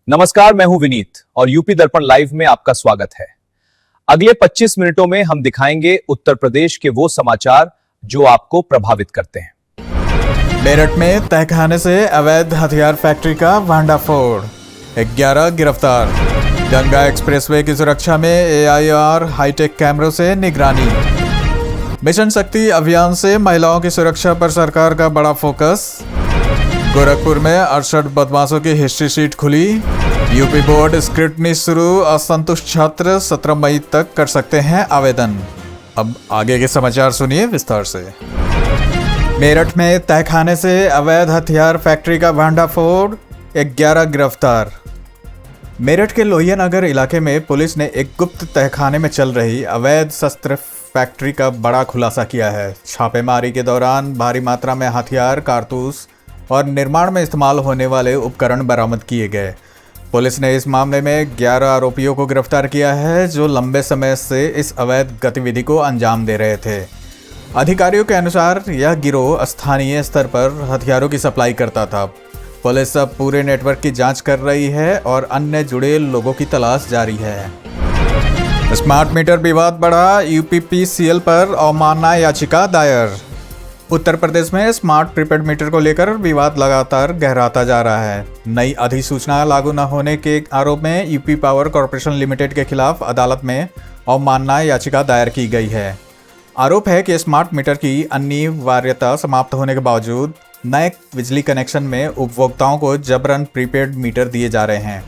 नमस्कार, मैं हूं विनीत और यूपी दर्पण लाइव में आपका स्वागत है। अगले 25 मिनटों में हम दिखाएंगे उत्तर प्रदेश के वो समाचार जो आपको प्रभावित करते हैं। मेरठ में तहखाने से अवैध हथियार फैक्ट्री का भांडाफोड़, 11 गिरफ्तार। गंगा एक्सप्रेसवे की सुरक्षा में AIR हाईटेक कैमरों से निगरानी। मिशन शक्ति अभियान से महिलाओं की सुरक्षा पर सरकार का बड़ा फोकस। गोरखपुर में 68 बदमाशों की हिस्ट्री शीट खुली। यूपी बोर्ड स्क्रूटनी शुरू, असंतुष्ट छात्र 17 मई तक कर सकते हैं आवेदन। अब आगे के समाचार सुनिए विस्तार से। मेरठ में तहखाने से अवैध हथियार फैक्ट्री का भांडाफोड़, 11 गिरफ्तार। मेरठ के लोहिया नगर इलाके में पुलिस ने एक गुप्त तहखाने में चल रही अवैध शस्त्र फैक्ट्री का बड़ा खुलासा किया है। छापेमारी के दौरान भारी मात्रा में हथियार, कारतूस और निर्माण में इस्तेमाल होने वाले उपकरण बरामद किए गए। पुलिस ने इस मामले में 11 आरोपियों को गिरफ्तार किया है जो लंबे समय से इस अवैध गतिविधि को अंजाम दे रहे थे। अधिकारियों के अनुसार यह गिरोह स्थानीय स्तर पर हथियारों की सप्लाई करता था। पुलिस अब पूरे नेटवर्क की जांच कर रही है और अन्य जुड़े लोगों की तलाश जारी है। स्मार्ट मीटर विवाद बढ़ा, UPPCL पर अवमानना याचिका दायर। उत्तर प्रदेश में स्मार्ट प्रीपेड मीटर को लेकर विवाद लगातार गहराता जा रहा है। नई अधिसूचना लागू न होने के आरोप में यूपी पावर कॉर्पोरेशन लिमिटेड के खिलाफ अदालत में अवमानना याचिका दायर की गई है। आरोप है कि स्मार्ट मीटर की अनिवार्यता समाप्त होने के बावजूद नए बिजली कनेक्शन में उपभोक्ताओं को जबरन प्रीपेड मीटर दिए जा रहे हैं।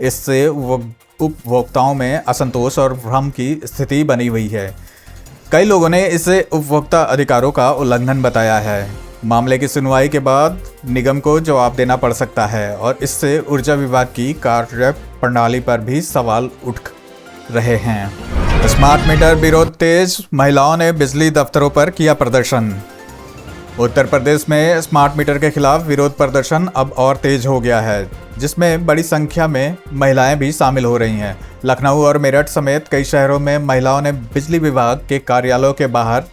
इससे उपभोक्ताओं में असंतोष और भ्रम की स्थिति बनी हुई है। कई लोगों ने इसे उपभोक्ता अधिकारों का उल्लंघन बताया है। मामले की सुनवाई के बाद निगम को जवाब देना पड़ सकता है और इससे ऊर्जा विभाग की कार्य प्रणाली पर भी सवाल उठ रहे हैं। स्मार्ट मीटर विरोध तेज, महिलाओं ने बिजली दफ्तरों पर किया प्रदर्शन। उत्तर प्रदेश में स्मार्ट मीटर के खिलाफ विरोध प्रदर्शन अब और तेज हो गया है, जिसमें बड़ी संख्या में महिलाएं भी शामिल हो रही हैं। लखनऊ और मेरठ समेत कई शहरों में महिलाओं ने बिजली विभाग के कार्यालयों के बाहर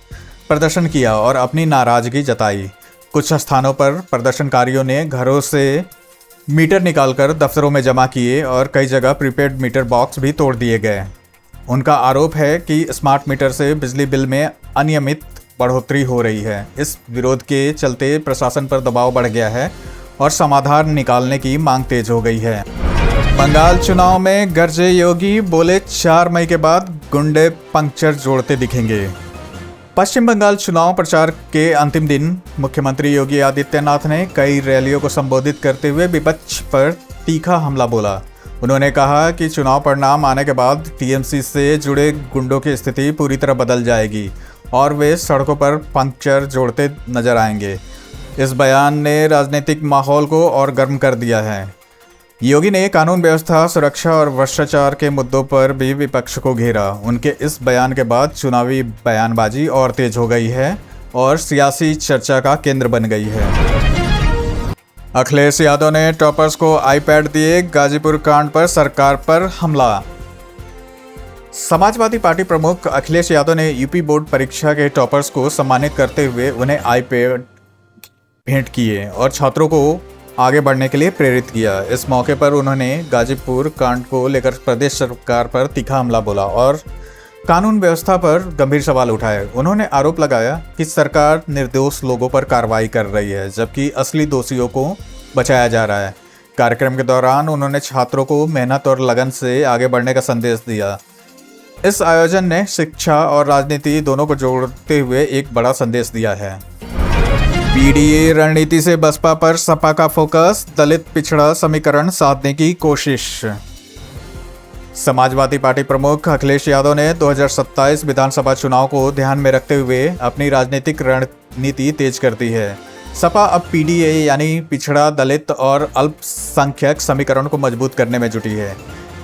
प्रदर्शन किया और अपनी नाराजगी जताई। कुछ स्थानों पर प्रदर्शनकारियों ने घरों से मीटर निकालकर दफ्तरों में जमा किए और कई जगह प्रीपेड मीटर बॉक्स भी तोड़ दिए गए। उनका आरोप है कि स्मार्ट मीटर से बिजली बिल में अनियमित बढ़ोतरी हो रही है। इस विरोध के चलते प्रशासन पर दबाव बढ़ गया है और समाधान निकालने की मांग तेज हो गई है। बंगाल चुनाव में गरजे योगी, बोले 4 मई के बाद गुंडे पंक्चर जोड़ते दिखेंगे। पश्चिम बंगाल चुनाव प्रचार के अंतिम दिन मुख्यमंत्री योगी आदित्यनाथ ने कई रैलियों को संबोधित करते हुए विपक्ष पर तीखा हमला बोला। उन्होंने कहा कि चुनाव परिणाम आने के बाद TMC से जुड़े गुंडों की स्थिति पूरी तरह बदल जाएगी और वे सड़कों पर पंक्चर जोड़ते नजर आएंगे। इस बयान ने राजनीतिक माहौल को और गर्म कर दिया है। योगी ने कानून व्यवस्था, सुरक्षा और भ्रष्टाचार के मुद्दों पर भी विपक्ष को घेरा। उनके इस बयान के बाद चुनावी बयानबाजी और तेज हो गई है और सियासी चर्चा का केंद्र बन गई है। अखिलेश यादव ने टॉपर्स को iPad दिए, गाजीपुर कांड पर सरकार पर हमला। समाजवादी पार्टी प्रमुख अखिलेश यादव ने यूपी बोर्ड परीक्षा के टॉपर्स को सम्मानित करते हुए उन्हें iPad भेंट किए और छात्रों को आगे बढ़ने के लिए प्रेरित किया। इस मौके पर उन्होंने गाजीपुर कांड को लेकर प्रदेश सरकार पर तीखा हमला बोला और कानून व्यवस्था पर गंभीर सवाल उठाए। उन्होंने आरोप लगाया कि सरकार निर्दोष लोगों पर कार्रवाई कर रही है, जबकि असली दोषियों को बचाया जा रहा है। कार्यक्रम के दौरान उन्होंने छात्रों को मेहनत और लगन से आगे बढ़ने का संदेश दिया। इस आयोजन ने शिक्षा और राजनीति दोनों को जोड़ते हुए एक बड़ा संदेश दिया है। PDA रणनीति से बसपा पर सपा का फोकस, दलित पिछड़ा समीकरण साधने की कोशिश। समाजवादी पार्टी प्रमुख अखिलेश यादव ने 2027 विधानसभा चुनाव को ध्यान में रखते हुए अपनी राजनीतिक रणनीति तेज कर दी है। सपा अब PDA यानी पिछड़ा, दलित और अल्पसंख्यक समीकरण को मजबूत करने में जुटी है।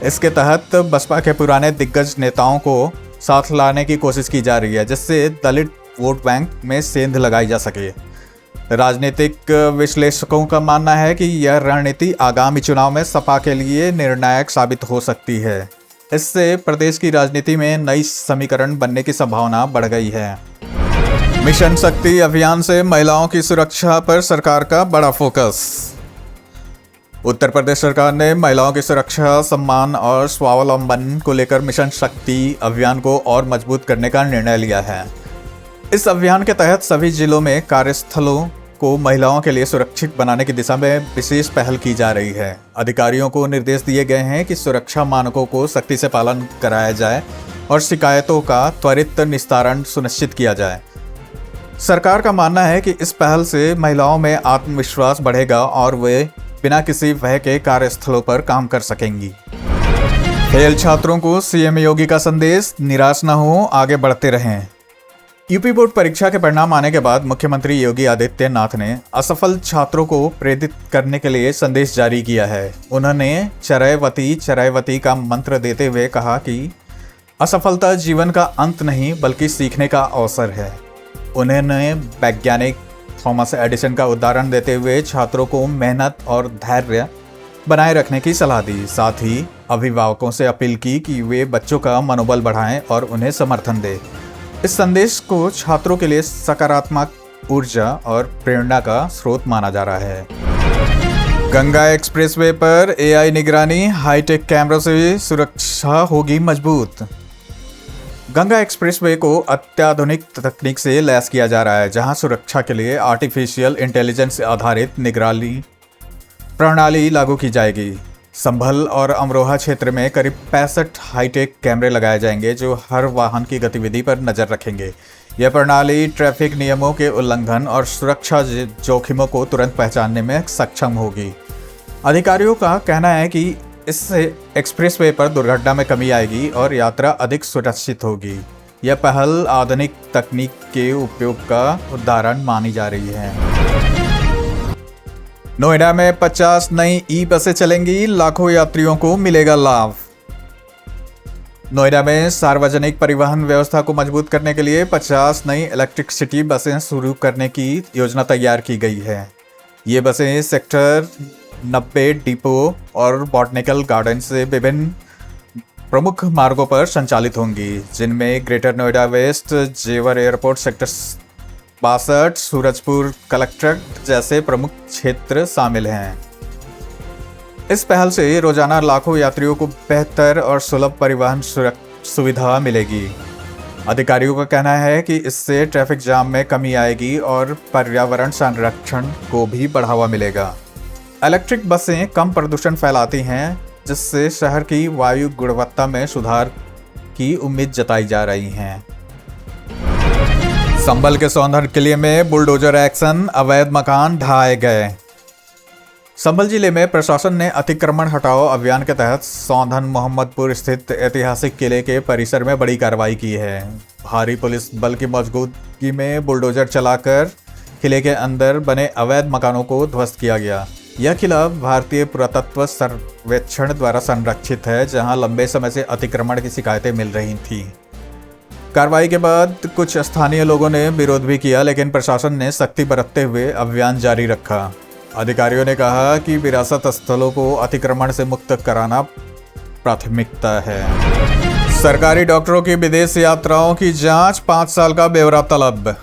इसके तहत बसपा के पुराने दिग्गज नेताओं को साथ लाने की कोशिश की जा रही है, जिससे दलित वोट बैंक में सेंध लगाई जा सके। राजनीतिक विश्लेषकों का मानना है कि यह रणनीति आगामी चुनाव में सपा के लिए निर्णायक साबित हो सकती है। इससे प्रदेश की राजनीति में नई समीकरण बनने की संभावना बढ़ गई है। मिशन शक्ति अभियान से महिलाओं की सुरक्षा पर सरकार का बड़ा फोकस। उत्तर प्रदेश सरकार ने महिलाओं की सुरक्षा, सम्मान और स्वावलंबन को लेकर मिशन शक्ति अभियान को और मजबूत करने का निर्णय लिया है। इस अभियान के तहत सभी जिलों में कार्यस्थलों को महिलाओं के लिए सुरक्षित बनाने की दिशा में विशेष पहल की जा रही है। अधिकारियों को निर्देश दिए गए हैं कि सुरक्षा मानकों को सख्ती से पालन कराया जाए और शिकायतों का त्वरित निस्तारण सुनिश्चित किया जाए। सरकार का मानना है कि इस पहल से महिलाओं में आत्मविश्वास बढ़ेगा और वे बिना किसी भय के कार्यस्थलों पर काम कर सकेंगी। फेल छात्रों को सीएम योगी का संदेश, निराश न हो, आगे बढ़ते रहें। यूपी बोर्ड परीक्षा के परिणाम आने के बाद मुख्यमंत्री योगी आदित्यनाथ ने असफल छात्रों को प्रेरित करने के लिए संदेश जारी किया है। उन्होंने चरैवती चरैवती का मंत्र देते हुए कहा कि असफलता जीवन का अंत नहीं बल्कि सीखने का अवसर है। उन्होंने वैज्ञानिक थॉमस एडिसन का उदाहरण देते हुए छात्रों को मेहनत और धैर्य बनाए रखने की सलाह दी। साथ ही अभिभावकों से अपील की कि वे बच्चों का मनोबल बढ़ाएं और उन्हें समर्थन दें। इस संदेश को छात्रों के लिए सकारात्मक ऊर्जा और प्रेरणा का स्रोत माना जा रहा है। गंगा एक्सप्रेसवे पर एआई निगरानी, हाईटेक कैमरों से सुरक्षा होगी मजबूत। गंगा एक्सप्रेसवे को अत्याधुनिक तकनीक से लैस किया जा रहा है, जहां सुरक्षा के लिए आर्टिफिशियल इंटेलिजेंस आधारित निगरानी प्रणाली लागू की जाएगी। संभल और अमरोहा क्षेत्र में करीब 65 हाईटेक कैमरे लगाए जाएंगे जो हर वाहन की गतिविधि पर नजर रखेंगे। यह प्रणाली ट्रैफिक नियमों के उल्लंघन और सुरक्षा जोखिमों को तुरंत पहचानने में सक्षम होगी। अधिकारियों का कहना है कि इससे एक्सप्रेसवे पर दुर्घटना में कमी आएगी और यात्रा अधिक सुरक्षित होगी। यह पहल आधुनिक तकनीक के उपयोग का उदाहरण मानी जा रही है। नोएडा में 50 नई ई बसें चलेंगी, लाखों यात्रियों को मिलेगा लाभ। नोएडा में सार्वजनिक परिवहन व्यवस्था को मजबूत करने के लिए 50 नई इलेक्ट्रिक सिटी बसें शुरू करने की योजना तैयार की गई है। ये बसें सेक्टर 90 डिपो और बॉटनिकल गार्डन से विभिन्न प्रमुख मार्गों पर संचालित होंगी, जिनमें ग्रेटर नोएडा वेस्ट, जेवर एयरपोर्ट सेक्टर 62, सूरजपुर कलेक्ट्रेट जैसे प्रमुख क्षेत्र शामिल हैं। इस पहल से रोजाना लाखों यात्रियों को बेहतर और सुलभ परिवहन सुविधा मिलेगी। अधिकारियों का कहना है कि इससे ट्रैफिक जाम में कमी आएगी और पर्यावरण संरक्षण को भी बढ़ावा मिलेगा। इलेक्ट्रिक बसें कम प्रदूषण फैलाती हैं, जिससे शहर की वायु गुणवत्ता में सुधार की उम्मीद जताई जा रही है। संभल के सौंधन किले में बुलडोजर एक्शन, अवैध मकान ढाए गए। संभल जिले में प्रशासन ने अतिक्रमण हटाओ अभियान के तहत सौंधन मोहम्मदपुर स्थित ऐतिहासिक किले के परिसर में बड़ी कार्रवाई की है। भारी पुलिस बल की मौजूदगी में बुलडोजर चलाकर किले के अंदर बने अवैध मकानों को ध्वस्त किया गया। यह किला भारतीय पुरातत्व सर्वेक्षण द्वारा संरक्षित है, जहां लंबे समय से अतिक्रमण की शिकायतें मिल रही थीं। कार्रवाई के बाद कुछ स्थानीय लोगों ने विरोध भी किया, लेकिन प्रशासन ने सख्ती बरतते हुए अभियान जारी रखा। अधिकारियों ने कहा कि विरासत स्थलों को अतिक्रमण से मुक्त कराना प्राथमिकता है। सरकारी डॉक्टरों की विदेश यात्राओं की जांच, 5 साल का ब्यौरा तलब।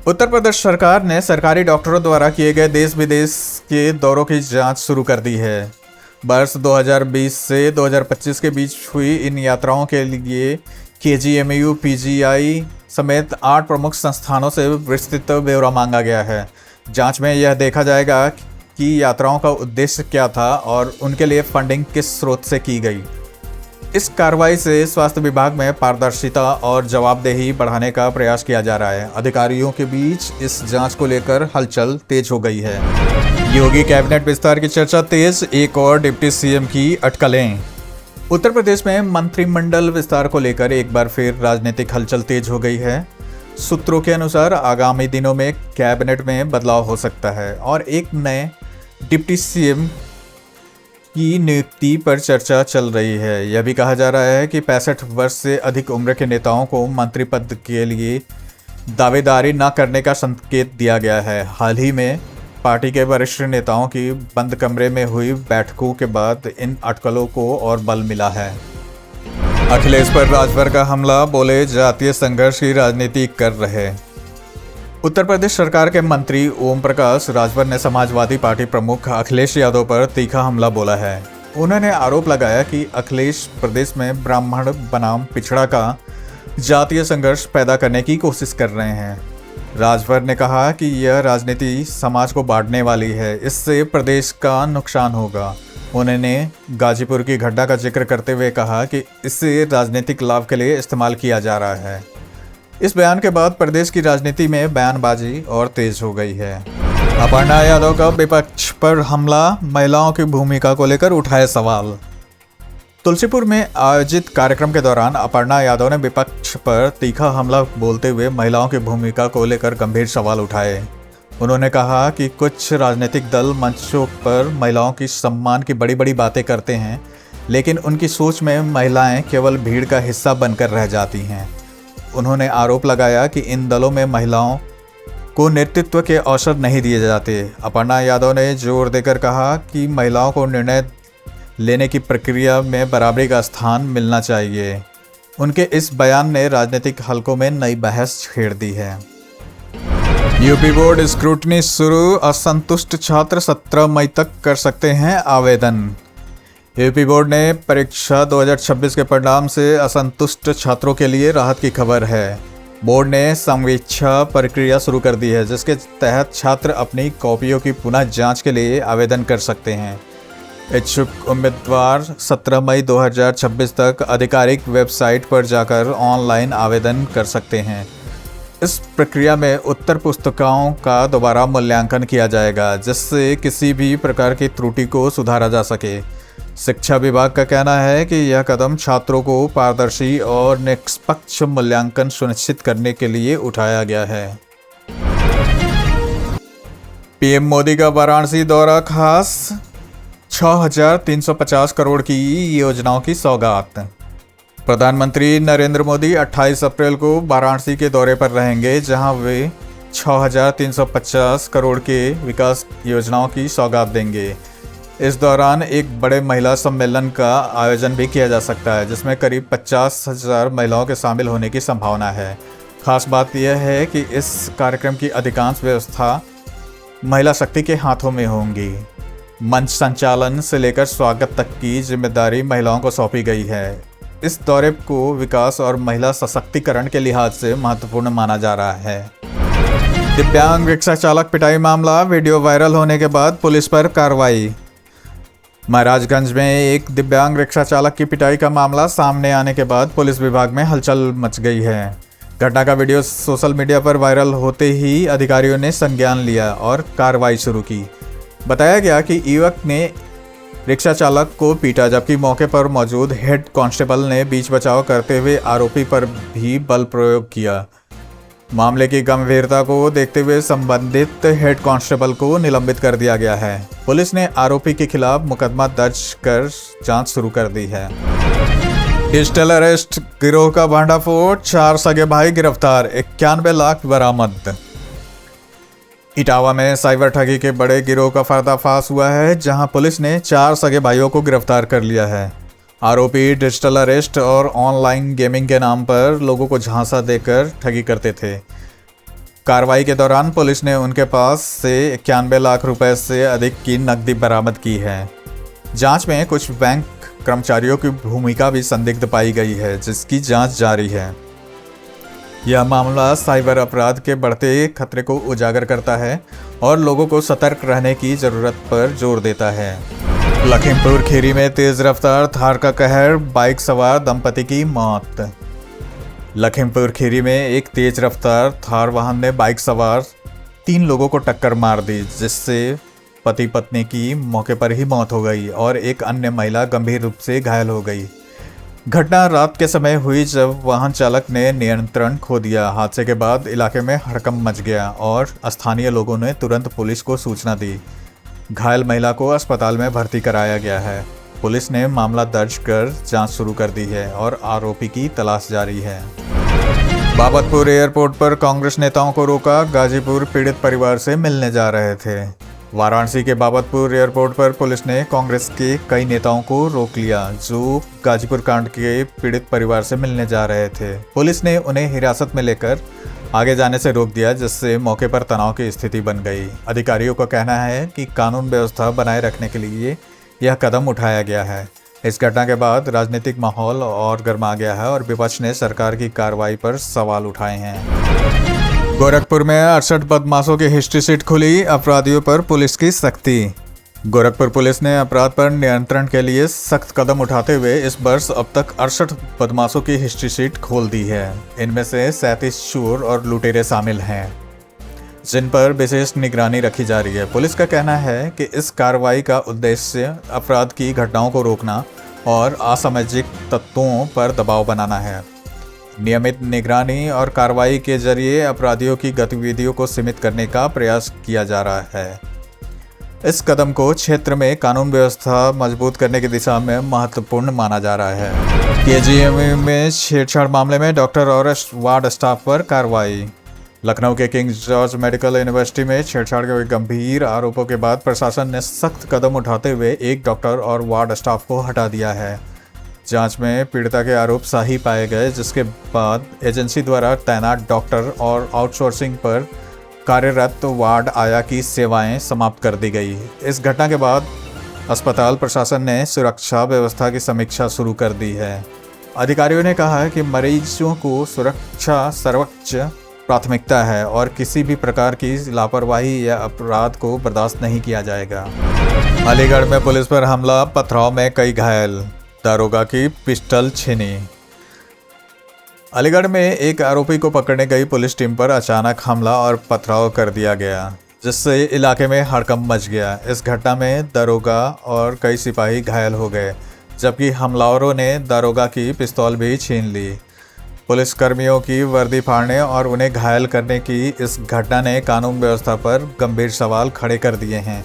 उत्तर प्रदेश सरकार ने सरकारी डॉक्टरों द्वारा किए गए देश विदेश के दौरों की जांच शुरू कर दी है। वर्ष 2020 से 2025 के बीच हुई इन यात्राओं के लिए KGMU, PGI समेत 8 प्रमुख संस्थानों से विस्तृत ब्यौरा मांगा गया है। जांच में यह देखा जाएगा कि यात्राओं का उद्देश्य क्या था और उनके लिए फंडिंग किस स्रोत से की गई। इस कार्रवाई से स्वास्थ्य विभाग में पारदर्शिता और जवाबदेही बढ़ाने का प्रयास किया जा रहा है। अधिकारियों के बीच इस जांच को लेकर हलचल तेज हो गई है। योगी कैबिनेट विस्तार की चर्चा तेज, एक और डिप्टी सीएम की अटकलें। उत्तर प्रदेश में मंत्रिमंडल विस्तार को लेकर एक बार फिर राजनीतिक हलचल तेज हो गई है। सूत्रों के अनुसार आगामी दिनों में कैबिनेट में बदलाव हो सकता है और एक नए डिप्टी सीएम की नियुक्ति पर चर्चा चल रही है। यह भी कहा जा रहा है कि 65 वर्ष से अधिक उम्र के नेताओं को मंत्री पद के लिए दावेदारी न करने का संकेत दिया गया है। हाल ही में पार्टी के वरिष्ठ नेताओं की बंद कमरे में हुई बैठकों के बाद इन अटकलों को और बल मिला है। अखिलेश पर राजभर का हमला, बोले जातीय संघर्ष की राजनीति कर रहे। उत्तर प्रदेश सरकार के मंत्री ओम प्रकाश राजभर ने समाजवादी पार्टी प्रमुख अखिलेश यादव पर तीखा हमला बोला है। उन्होंने आरोप लगाया कि अखिलेश प्रदेश में ब्राह्मण बनाम पिछड़ा का जातीय संघर्ष पैदा करने की कोशिश कर रहे हैं। राजभर ने कहा कि यह राजनीति समाज को बांटने वाली है, इससे प्रदेश का नुकसान होगा। उन्होंने गाजीपुर की घटना का जिक्र करते हुए कहा कि इसे राजनीतिक लाभ के लिए इस्तेमाल किया जा रहा है। इस बयान के बाद प्रदेश की राजनीति में बयानबाजी और तेज हो गई है। अपर्णा यादव का विपक्ष पर हमला, महिलाओं की भूमिका को लेकर उठाए सवाल। तुलसीपुर में आयोजित कार्यक्रम के दौरान अपर्णा यादव ने विपक्ष पर तीखा हमला बोलते हुए महिलाओं की भूमिका को लेकर गंभीर सवाल उठाए। उन्होंने कहा कि कुछ राजनीतिक दल मंचों पर महिलाओं की सम्मान की बड़ी बड़ी बातें करते हैं, लेकिन उनकी सोच में महिलाएं केवल भीड़ का हिस्सा बनकर रह जाती हैं। उन्होंने आरोप लगाया कि इन दलों में महिलाओं को नेतृत्व के अवसर नहीं दिए जाते। अपर्णा यादव ने जोर देकर कहा कि महिलाओं को निर्णय लेने की प्रक्रिया में बराबरी का स्थान मिलना चाहिए। उनके इस बयान ने राजनीतिक हलकों में नई बहस छेड़ दी है। यूपी बोर्ड स्क्रूटनी शुरू, असंतुष्ट छात्र 17 मई तक कर सकते हैं आवेदन। यूपी बोर्ड ने परीक्षा 2026 के परिणाम से असंतुष्ट छात्रों के लिए राहत की खबर है। बोर्ड ने संवीक्षा प्रक्रिया शुरू कर दी है, जिसके तहत छात्र अपनी कॉपियों की पुनः जांच के लिए आवेदन कर सकते हैं। इच्छुक उम्मीदवार 17 मई 2026 तक आधिकारिक वेबसाइट पर जाकर ऑनलाइन आवेदन कर सकते हैं। इस प्रक्रिया में उत्तर पुस्तिकाओं का दोबारा मूल्यांकन किया जाएगा, जिससे किसी भी प्रकार की त्रुटि को सुधारा जा सके। शिक्षा विभाग का कहना है कि यह कदम छात्रों को पारदर्शी और निष्पक्ष मूल्यांकन सुनिश्चित करने के लिए उठाया गया है। पीएम मोदी का वाराणसी दौरा, खास 6,350 करोड़ की योजनाओं की सौगात। प्रधानमंत्री नरेंद्र मोदी 28 अप्रैल को वाराणसी के दौरे पर रहेंगे, जहां वे 6,350 करोड़ के विकास योजनाओं की सौगात देंगे। इस दौरान एक बड़े महिला सम्मेलन का आयोजन भी किया जा सकता है, जिसमें करीब 50,000 महिलाओं के शामिल होने की संभावना है। खास बात यह है कि इस कार्यक्रम की अधिकांश व्यवस्था महिला शक्ति के हाथों में होंगी। मंच संचालन से लेकर स्वागत तक की जिम्मेदारी महिलाओं को सौंपी गई है। इस दौरे को विकास और महिला सशक्तिकरण के लिहाज से महत्वपूर्ण माना जा रहा है। दिव्यांग रिक्शा चालक पिटाई मामला, वीडियो वायरल होने के बाद पुलिस पर कार्रवाई। महाराजगंज में एक दिव्यांग रिक्शा चालक की पिटाई का मामला सामने आने के बाद पुलिस विभाग में हलचल मच गई है। घटना का वीडियो सोशल मीडिया पर वायरल होते ही अधिकारियों ने संज्ञान लिया और कार्रवाई शुरू की। बताया गया कि युवक ने रिक्शा चालक को पीटा, जबकि मौके पर मौजूद हेड कांस्टेबल ने बीच बचाव करते हुए आरोपी पर भी बल प्रयोग किया। मामले की गंभीरता को देखते हुए संबंधित हेड कांस्टेबल को निलंबित कर दिया गया है। पुलिस ने आरोपी के खिलाफ मुकदमा दर्ज कर जांच शुरू कर दी है। डिजिटल अरेस्ट गिरोह का भांडाफोड़, 4 सगे भाई गिरफ्तार, 91 लाख बरामद। इटावा में साइबर ठगी के बड़े गिरोह का पर्दाफाश हुआ है, जहां पुलिस ने 4 सगे भाइयों को गिरफ्तार कर लिया है। आरोपी डिजिटल अरेस्ट और ऑनलाइन गेमिंग के नाम पर लोगों को झांसा देकर ठगी करते थे। कार्रवाई के दौरान पुलिस ने उनके पास से 91 लाख रुपए से अधिक की नकदी बरामद की है। जांच में कुछ बैंक कर्मचारियों की भूमिका भी संदिग्ध पाई गई है, जिसकी जांच जारी है। यह मामला साइबर अपराध के बढ़ते खतरे को उजागर करता है और लोगों को सतर्क रहने की जरूरत पर जोर देता है। लखीमपुर खीरी में तेज रफ्तार थार का कहर, बाइक सवार दंपति की मौत। लखीमपुर खीरी में एक तेज रफ्तार थार वाहन ने बाइक सवार 3 लोगों को टक्कर मार दी, जिससे पति पत्नी की मौके पर ही मौत हो गई और एक अन्य महिला गंभीर रूप से घायल हो गई। घटना रात के समय हुई, जब वाहन चालक ने नियंत्रण खो दिया। हादसे के बाद इलाके में हड़कंप मच गया और स्थानीय लोगों ने तुरंत पुलिस को सूचना दी। घायल महिला को अस्पताल में भर्ती कराया गया है। पुलिस ने मामला दर्ज कर जांच शुरू कर दी है और आरोपी की तलाश जारी है। बाबतपुर एयरपोर्ट पर कांग्रेस नेताओं को रोका, गाजीपुर पीड़ित परिवार से मिलने जा रहे थे। वाराणसी के बाबतपुर एयरपोर्ट पर पुलिस ने कांग्रेस के कई नेताओं को रोक लिया, जो गाजीपुर कांड के पीड़ित परिवार से मिलने जा रहे थे। पुलिस ने उन्हें हिरासत में लेकर आगे जाने से रोक दिया, जिससे मौके पर तनाव की स्थिति बन गई। अधिकारियों का कहना है कि कानून व्यवस्था बनाए रखने के लिए यह कदम उठाया गया है। इस घटना के बाद राजनीतिक माहौल और गर्मा गया है और विपक्ष ने सरकार की कार्रवाई पर सवाल उठाए हैं। गोरखपुर में 68 बदमाशों की हिस्ट्री शीट खुली, अपराधियों पर पुलिस की सख्ती। गोरखपुर पुलिस ने अपराध पर नियंत्रण के लिए सख्त कदम उठाते हुए इस वर्ष अब तक 68 बदमाशों की हिस्ट्री शीट खोल दी है। इनमें से 37 चोर और लुटेरे शामिल हैं, जिन पर विशेष निगरानी रखी जा रही है। पुलिस का कहना है कि इस कार्रवाई का उद्देश्य अपराध की घटनाओं को रोकना और असामाजिक तत्वों पर दबाव बनाना है। नियमित निगरानी और कार्रवाई के जरिए अपराधियों की गतिविधियों को सीमित करने का प्रयास किया जा रहा है। इस कदम को क्षेत्र में कानून व्यवस्था मजबूत करने की दिशा में महत्वपूर्ण माना जा रहा है। केजीएमयू में छेड़छाड़ मामले में डॉक्टर और वार्ड स्टाफ पर कार्रवाई। लखनऊ के किंग जॉर्ज मेडिकल यूनिवर्सिटी में छेड़छाड़ के गंभीर आरोपों के बाद प्रशासन ने सख्त कदम उठाते हुए एक डॉक्टर और वार्ड स्टाफ को हटा दिया है। जांच में पीड़िता के आरोप सही पाए गए, जिसके बाद एजेंसी द्वारा तैनात डॉक्टर और आउटसोर्सिंग पर कार्यरत वार्ड आया की सेवाएं समाप्त कर दी गई। इस घटना के बाद अस्पताल प्रशासन ने सुरक्षा व्यवस्था की समीक्षा शुरू कर दी है। अधिकारियों ने कहा है कि मरीजों को सुरक्षा सर्वोच्च प्राथमिकता है और किसी भी प्रकार की लापरवाही या अपराध को बर्दाश्त नहीं किया जाएगा। अलीगढ़ में पुलिस पर हमला, पथराव में कई घायल, दारोगा की पिस्टल छीनी। अलीगढ़ में एक आरोपी को पकड़ने गई पुलिस टीम पर अचानक हमला और पथराव कर दिया गया, जिससे इलाके में हड़कंप मच गया। इस घटना में दारोगा और कई सिपाही घायल हो गए, जबकि हमलावरों ने दारोगा की पिस्तौल भी छीन ली। पुलिस कर्मियों की वर्दी फाड़ने और उन्हें घायल करने की इस घटना ने कानून व्यवस्था पर गंभीर सवाल खड़े कर दिए हैं।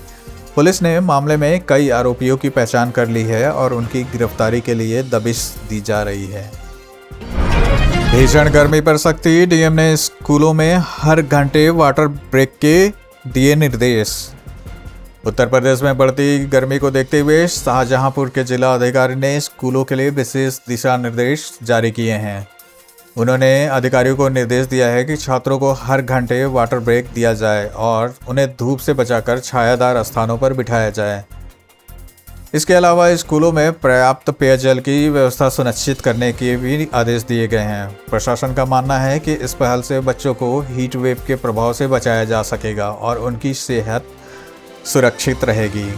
पुलिस ने मामले में कई आरोपियों की पहचान कर ली है और उनकी गिरफ्तारी के लिए दबिश दी जा रही है। भीषण गर्मी पर सख्ती, डीएम ने स्कूलों में हर घंटे वाटर ब्रेक के दिए निर्देश। उत्तर प्रदेश में बढ़ती गर्मी को देखते हुए शाहजहांपुर के जिला अधिकारी ने स्कूलों के लिए विशेष दिशा निर्देश जारी किए हैं। उन्होंने अधिकारियों को निर्देश दिया है कि छात्रों को हर घंटे वाटर ब्रेक दिया जाए और उन्हें धूप से बचाकर छायादार स्थानों पर बिठाया जाए। इसके अलावा स्कूलों में पर्याप्त पेयजल की व्यवस्था सुनिश्चित करने के भी आदेश दिए गए हैं। प्रशासन का मानना है कि इस पहल से बच्चों को हीट वेव के प्रभाव से बचाया जा सकेगा और उनकी सेहत सुरक्षित रहेगी।